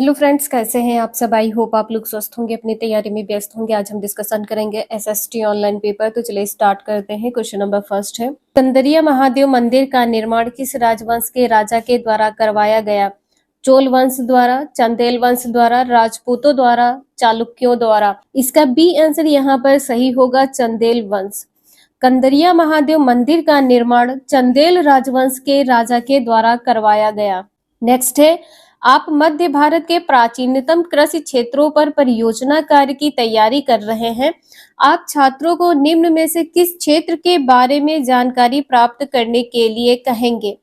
Hello friends, कैसे हैं आप सब। आई होप आप लोग स्वस्थ होंगे, अपनी तैयारी में व्यस्त होंगे। आज हम डिस्कशन करेंगे एसएसटी ऑनलाइन पेपर। तो चलिए स्टार्ट करते हैं। क्वेश्चन नंबर फर्स्ट है, कंदरिया महादेव मंदिर का निर्माण किस राजवंश के राजा के द्वारा करवाया गया? चोल वंश द्वारा, चंदेल वंश द्वारा, राजपूतों द्वारा, चालुक्यों द्वारा। इसका बी आंसर यहाँ पर सही होगा, चंदेल वंश। कंदरिया महादेव मंदिर का निर्माण चंदेल राजवंश के राजा के द्वारा करवाया गया। नेक्स्ट है, आप मध्य भारत के प्राचीनतम कृषि क्षेत्रों पर परियोजना कार्य की तैयारी कर रहे हैं। आप छात्रों को निम्न में से किस क्षेत्र के बारे में जानकारी प्राप्त करने के लिए कहेंगे?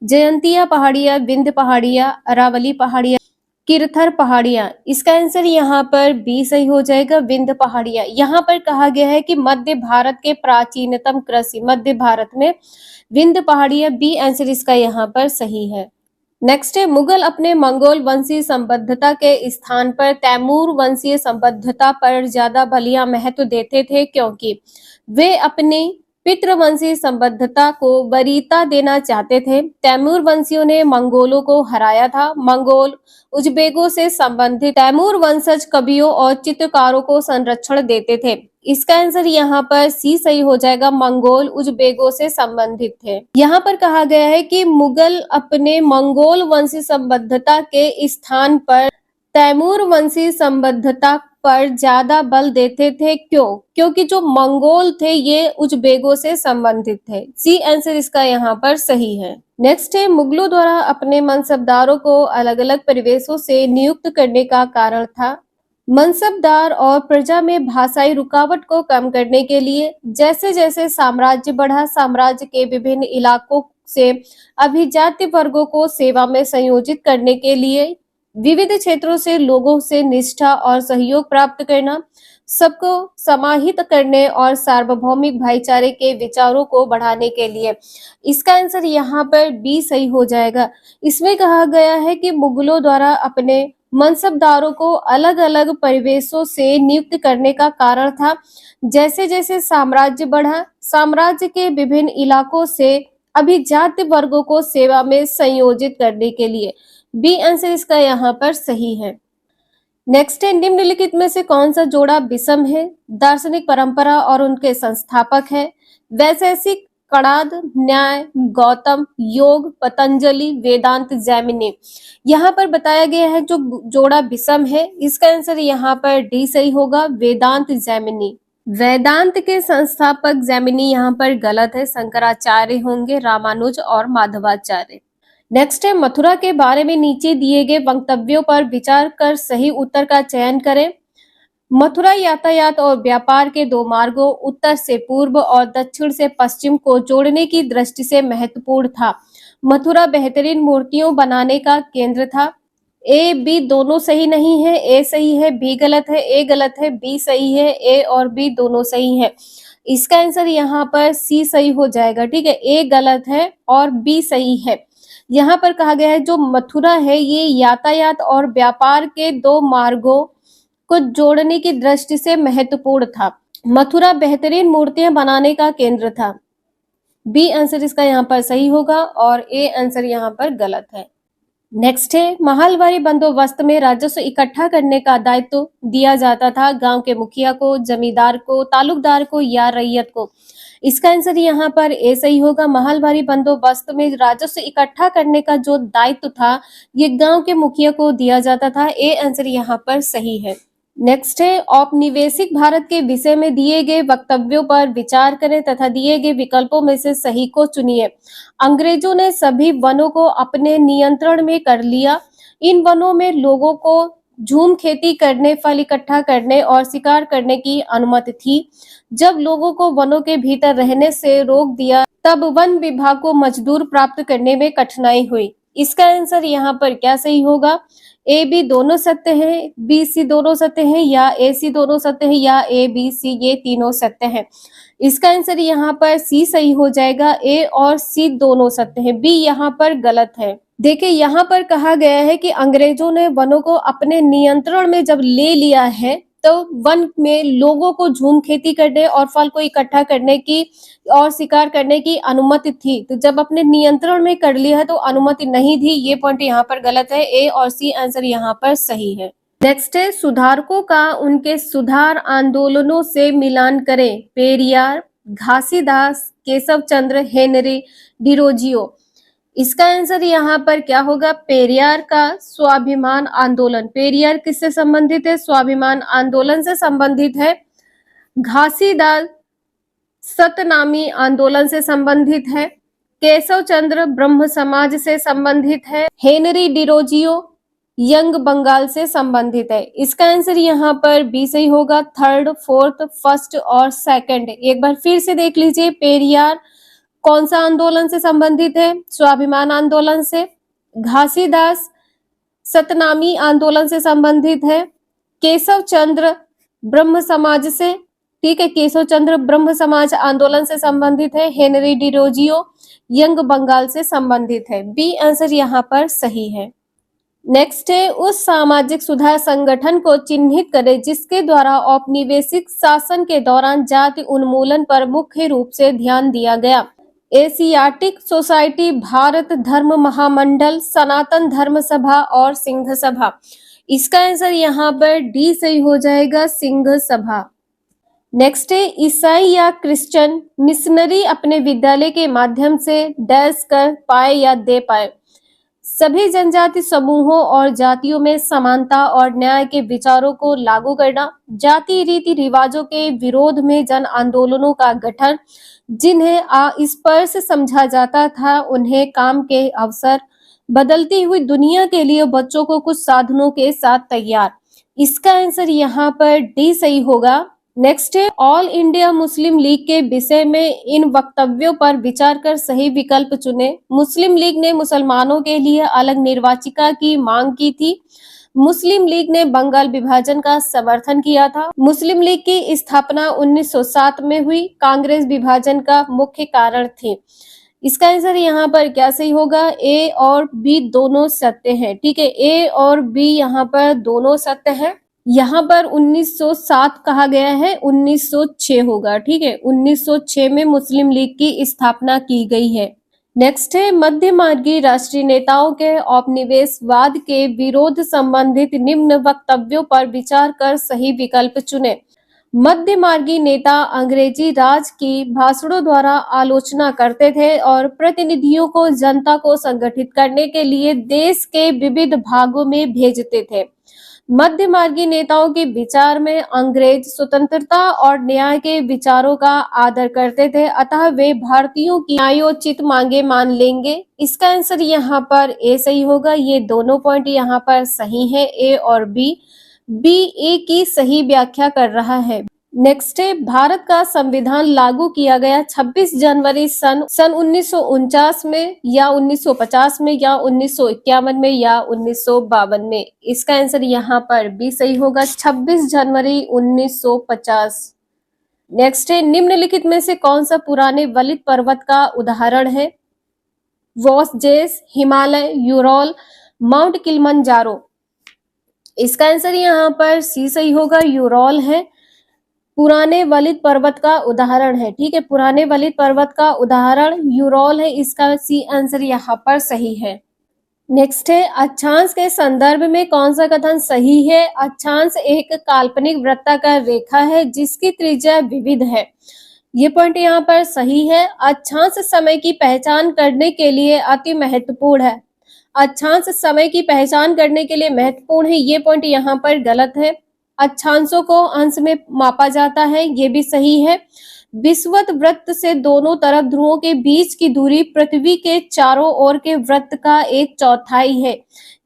जयंतिया पहाड़ियां, विंध्य पहाड़ियां, अरावली पहाड़ियां, किरथर पहाड़ियां। इसका आंसर यहाँ पर बी सही हो जाएगा, विंध्य पहाड़ियां। यहाँ पर कहा गया है कि मध्य भारत के प्राचीनतम कृषि, मध्य भारत में विंध्य पहाड़ियां। बी आंसर इसका यहाँ पर सही है। नेक्स्ट है, मुगल अपने मंगोल वंशीय संबद्धता के स्थान पर तैमूर वंशीय संबद्धता पर ज्यादा बलिया महत्व देते थे, क्योंकि वे अपनी पितृवंशीय संबद्धता को वरीयता देना चाहते थे। तैमूर वंशियों ने मंगोलों को हराया था। मंगोल उज्बेकों से संबंधित तैमूर वंशज कवियों और चित्रकारों को संरक्षण देते थे। इसका आंसर यहाँ पर सी सही हो जाएगा, मंगोल उज्बेकों से संबंधित थे। यहाँ पर कहा गया है कि मुगल अपने मंगोल वंशीय संबद्धता के स्थान पर तैमूर वंशीय संबद्धता पर ज्यादा बल देते थे। क्यों? क्योंकि जो मंगोल थे ये उज्बेकों से संबंधित थे। सी आंसर इसका यहाँ पर सही है। नेक्स्ट है, मुगलों द्वारा अपने मनसबदारों को अलग अलग परिवेशों से नियुक्त करने का कारण था। मनसबदार और प्रजा में भाषाई रुकावट को कम करने के लिए जैसे जैसे साम्राज्य बढ़ा, साम्राज्य के विभिन्न इलाकों से अभिजात वर्गों को सेवा में संयोजित करने के लिए, विविध क्षेत्रों से लोगों से निष्ठा और सहयोग प्राप्त करना, सबको समाहित करने और सार्वभौमिक भाईचारे के विचारों को बढ़ाने के लिए। इसका आंसर यहाँ पर बी सही हो जाएगा। इसमें कहा गया है कि मुगलों द्वारा अपने मनसबदारों को अलग अलग परिवेशों से नियुक्त करने का कारण था जैसे जैसे साम्राज्य बढ़ा, साम्राज्य के विभिन्न इलाकों से अभिजात वर्गों को सेवा में संयोजित करने के लिए। बी आंसर इसका यहाँ पर सही है। नेक्स्ट है, निम्नलिखित में से कौन सा जोड़ा विषम है? दार्शनिक परंपरा और उनके संस्थापक है। वैशेषिक, कणाद, न्याय, गौतम, योग, पतंजलि, वेदांत, जैमिनी। यहाँ पर बताया गया है जो जोड़ा विषम है, इसका आंसर यहाँ पर डी सही होगा, वेदांत, जैमिनी। वेदांत के संस्थापक जैमिनी यहाँ पर गलत है, शंकराचार्य होंगे, रामानुज और माधवाचार्य। नेक्स्ट है, मथुरा के बारे में नीचे दिए गए वक्तव्यों पर विचार कर सही उत्तर का चयन करें। मथुरा यातायात और व्यापार के दो मार्गों, उत्तर से पूर्व और दक्षिण से पश्चिम को जोड़ने की दृष्टि से महत्वपूर्ण था। मथुरा बेहतरीन मूर्तियों बनाने का केंद्र था। ए बी दोनों सही नहीं है, ए सही है, बी गलत है, ए गलत है, बी सही है, ए और बी दोनों सही है। इसका आंसर यहाँ पर सी सही हो जाएगा। ठीक है, ए गलत है और बी सही है। यहाँ पर कहा गया है जो मथुरा है ये यातायात और व्यापार के दो मार्गों को जोड़ने की दृष्टि से महत्वपूर्ण था। मथुरा बेहतरीन मूर्तियां बनाने का केंद्र था। बी आंसर इसका यहाँ पर सही होगा और ए आंसर यहाँ पर गलत है। नेक्स्ट है, महलवारी बंदोबस्त में राजस्व इकट्ठा करने का दायित्व दिया जाता था गांव के मुखिया को, जमींदार को, तालुकदार को या रैयत को। इसका आंसर यहाँ पर ए सही होगा। महलवारी बंदोबस्त में राजस्व इकट्ठा करने का जो दायित्व था ये गांव के मुखिया को दिया जाता था। ए आंसर यहाँ पर सही है। नेक्स्ट है, औपनिवेशिक भारत के विषय में दिए गए वक्तव्यों पर विचार करें तथा दिए गए विकल्पों में से सही को चुनिए। अंग्रेजों ने सभी वनों को अपने नियंत्रण में कर लिया। इन वनों में लोगों को झूम खेती करने, फल इकट्ठा करने और शिकार करने की अनुमति थी। जब लोगों को वनों के भीतर रहने से रोक दिया तब वन विभाग को मजदूर प्राप्त करने में कठिनाई हुई। इसका आंसर यहाँ पर क्या सही होगा? ए बी दोनों सत्य हैं, बी सी दोनों सत्य हैं, या ए सी दोनों सत्य हैं, या ए बी सी ये तीनों सत्य हैं। इसका आंसर यहाँ पर सी सही हो जाएगा। ए और सी दोनों सत्य हैं, बी यहाँ पर गलत है। देखिए यहाँ पर कहा गया है कि अंग्रेजों ने वनों को अपने नियंत्रण में जब ले लिया है तो वन में लोगों को झूम खेती करने और फल को इकट्ठा करने की और शिकार करने की अनुमति थी। तो जब अपने नियंत्रण में कर लिया है तो अनुमति नहीं थी। ये पॉइंट यहाँ पर गलत है। ए और सी आंसर यहाँ पर सही है। नेक्स्ट है सुधारकों का उनके सुधार आंदोलनों से मिलान करें। पेरियार, घासीदास, केशव चंद्र, हेनरी डिरोजियो। इसका आंसर यहाँ पर क्या होगा? पेरियार का स्वाभिमान आंदोलन। पेरियार किससे संबंधित है? स्वाभिमान आंदोलन से संबंधित है। घासीदास सतनामी आंदोलन से संबंधित है। केशव चंद्र ब्रह्म समाज से संबंधित है। हेनरी डिरोजियो यंग बंगाल से संबंधित है। इसका आंसर यहाँ पर बी सही होगा। थर्ड, फोर्थ, फर्स्ट और सेकंड एक बार फिर से देख लीजिए। पेरियार कौन सा आंदोलन से संबंधित है? स्वाभिमान आंदोलन से। घासीदास सतनामी आंदोलन से संबंधित है। केशव चंद्र ब्रह्म समाज से, ठीक है, केशव चंद्र ब्रह्म समाज आंदोलन से संबंधित है। हेनरी डिरोजियो यंग बंगाल से संबंधित है। बी आंसर यहाँ पर सही है। नेक्स्ट है उस सामाजिक सुधार संगठन को चिन्हित करें जिसके द्वारा औपनिवेशिक शासन के दौरान जाति उन्मूलन पर मुख्य रूप से ध्यान दिया गया। एशियाटिक सोसाइटी, भारत धर्म महामंडल, सनातन धर्म सभा और सिंह सभा। इसका आंसर यहाँ पर डी सही हो जाएगा, सिंह सभा। नेक्स्ट है ईसाई या क्रिश्चियन मिशनरी अपने विद्यालय के माध्यम से डैश कर पाए या दे पाए। सभी जनजाति समूहों और जातियों में समानता और न्याय के विचारों को लागू करना। जाति रीति रिवाजों के विरोध में जन आंदोलनों का गठन। जिन्हें अस्पर्श समझा जाता था उन्हें काम के अवसर। बदलती हुई दुनिया के लिए बच्चों को कुछ साधनों के साथ तैयार। इसका आंसर यहाँ पर डी सही होगा। नेक्स्ट है ऑल इंडिया मुस्लिम लीग के विषय में इन वक्तव्यों पर विचार कर सही विकल्प चुने। मुस्लिम लीग ने मुसलमानों के लिए अलग निर्वाचिका की मांग की थी। मुस्लिम लीग ने बंगाल विभाजन का समर्थन किया था। मुस्लिम लीग की स्थापना 1907 में हुई। कांग्रेस विभाजन का मुख्य कारण थी। इसका आंसर यहाँ पर क्या सही होगा? ए और बी दोनों सत्य हैं। ठीक है, ए और बी यहाँ पर दोनों सत्य हैं। यहाँ पर 1907 कहा गया है, 1906 होगा। ठीक है, 1906 में मुस्लिम लीग की स्थापना की गई है। नेक्स्ट है मध्य मार्गी राष्ट्रीय नेताओं के औपनिवेशवाद के विरोध संबंधित निम्न वक्तव्यों पर विचार कर सही विकल्प चुने। मध्य मार्गी नेता अंग्रेजी राज की भाषणों द्वारा आलोचना करते थे और प्रतिनिधियों को जनता को संगठित करने के लिए देश के विविध भागों में भेजते थे। मध्य मार्गी नेताओं के विचार में अंग्रेज स्वतंत्रता और न्याय के विचारों का आदर करते थे, अतः वे भारतीयों की न्यायोचित मांगे मान लेंगे। इसका आंसर यहाँ पर ए सही होगा। ये दोनों पॉइंट यहाँ पर सही है, ए और बी। बी ए की सही व्याख्या कर रहा है। नेक्स्ट है भारत का संविधान लागू किया गया 26 जनवरी सन 1949 में या 1950 में या 1951 में या 1952 में। इसका आंसर यहाँ पर बी सही होगा, 26 जनवरी 1950। नेक्स्ट है निम्नलिखित में से कौन सा पुराने वलित पर्वत का उदाहरण है? वोसजेस, हिमालय, यूरोल, माउंट किलिमंजारो। इसका आंसर यहाँ पर सी सही होगा, यूरोल है, पुराने वलित पर्वत का उदाहरण है। ठीक है, पुराने वलित पर्वत का उदाहरण यूरोल है। इसका सी आंसर यहाँ पर सही है। नेक्स्ट है अक्षांश के संदर्भ में कौन सा कथन सही है? अक्षांश एक काल्पनिक वृत्ताकार रेखा है जिसकी त्रिज्या विविध है। ये पॉइंट यहाँ पर सही है। अक्षांश समय की पहचान करने के लिए अति महत्वपूर्ण है। अक्षांश समय की पहचान करने के लिए महत्वपूर्ण है, ये पॉइंट यहाँ पर गलत है। अक्षांशों को अंश में मापा जाता है, ये भी सही है। विषुवत वृत्त से दोनों तरफ ध्रुवों के बीच की दूरी पृथ्वी के चारों ओर के वृत्त का 1/4 है,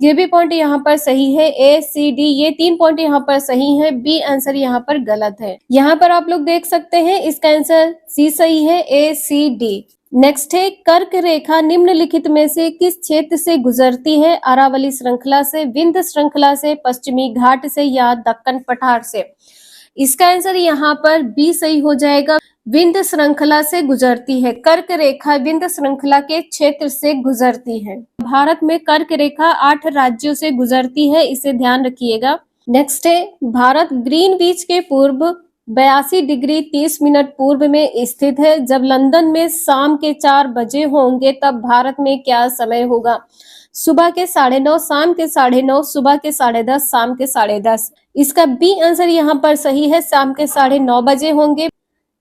ये भी पॉइंट यहाँ पर सही है। ए सी डी ये 3 पॉइंट यहाँ पर सही है। बी आंसर यहाँ पर गलत है। यहाँ पर आप लोग देख सकते हैं इसका आंसर सी सही है, ए सी डी। नेक्स्ट है कर्क रेखा निम्नलिखित में से किस क्षेत्र से गुजरती है? अरावली श्रृंखला से, विंध्य श्रृंखला से, पश्चिमी घाट से या दक्कन पठार से। इसका आंसर यहाँ पर बी सही हो जाएगा, विंध्य श्रृंखला से गुजरती है। कर्क रेखा विंध्य श्रृंखला के क्षेत्र से गुजरती है। भारत में कर्क रेखा 8 राज्यों से गुजरती है, इसे ध्यान रखिएगा। नेक्स्ट है भारत ग्रीनविच के पूर्व 82 डिग्री 30 मिनट पूर्व में स्थित है। जब लंदन में शाम के 4 बजे होंगे तब भारत में क्या समय होगा? सुबह के 9:30, शाम के 9:30, सुबह के 10:30, शाम के 10:30। इसका बी आंसर यहाँ पर सही है, शाम के 9:30 बजे होंगे।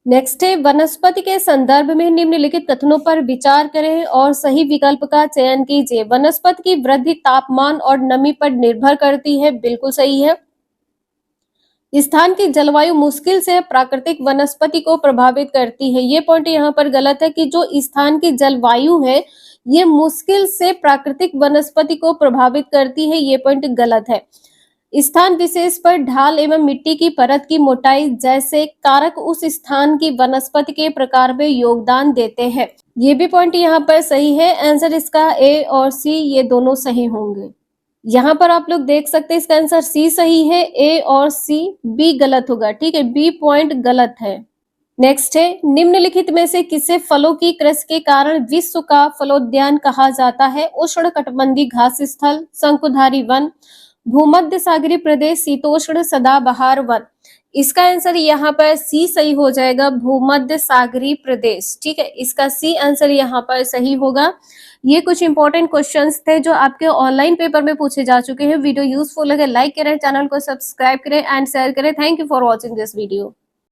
नेक्स्ट है वनस्पति के संदर्भ में निम्नलिखित कथनों पर विचार करें और सही विकल्प का चयन कीजिए। वनस्पति की वृद्धि तापमान और नमी पर निर्भर करती है, बिल्कुल सही है। स्थान की जलवायु मुश्किल से प्राकृतिक वनस्पति को प्रभावित करती है, ये पॉइंट यहाँ पर गलत है कि जो स्थान की जलवायु है ये मुश्किल से प्राकृतिक वनस्पति को प्रभावित करती है, ये पॉइंट गलत है। स्थान विशेष पर ढाल एवं मिट्टी की परत की मोटाई जैसे कारक उस स्थान की वनस्पति के प्रकार में योगदान देते हैं, ये भी पॉइंट यहाँ पर सही है। आंसर इसका ए और सी ये दोनों सही होंगे। यहाँ पर आप लोग देख सकते हैं इसका आंसर सी सही है, ए और सी, बी गलत होगा, ठीक है, बी पॉइंट गलत है। नेक्स्ट है निम्नलिखित में से किसे फलों की कृषि के कारण विश्व का फलोद्यान कहा जाता है? उष्ण कटिबंधीय घास स्थल, शंकुधारी वन, भूमध्य सागरीय प्रदेश, शीतोष्ण सदाबहार वन। इसका आंसर यहाँ पर सी सही हो जाएगा, भूमध्य सागरीय प्रदेश, ठीक है, इसका सी आंसर यहाँ पर सही होगा। ये कुछ इंपॉर्टेंट क्वेश्चंस थे जो आपके ऑनलाइन पेपर में पूछे जा चुके हैं। वीडियो यूजफुल लगे लाइक करें, चैनल को सब्सक्राइब करें एंड शेयर करें। Thank you for watching this video.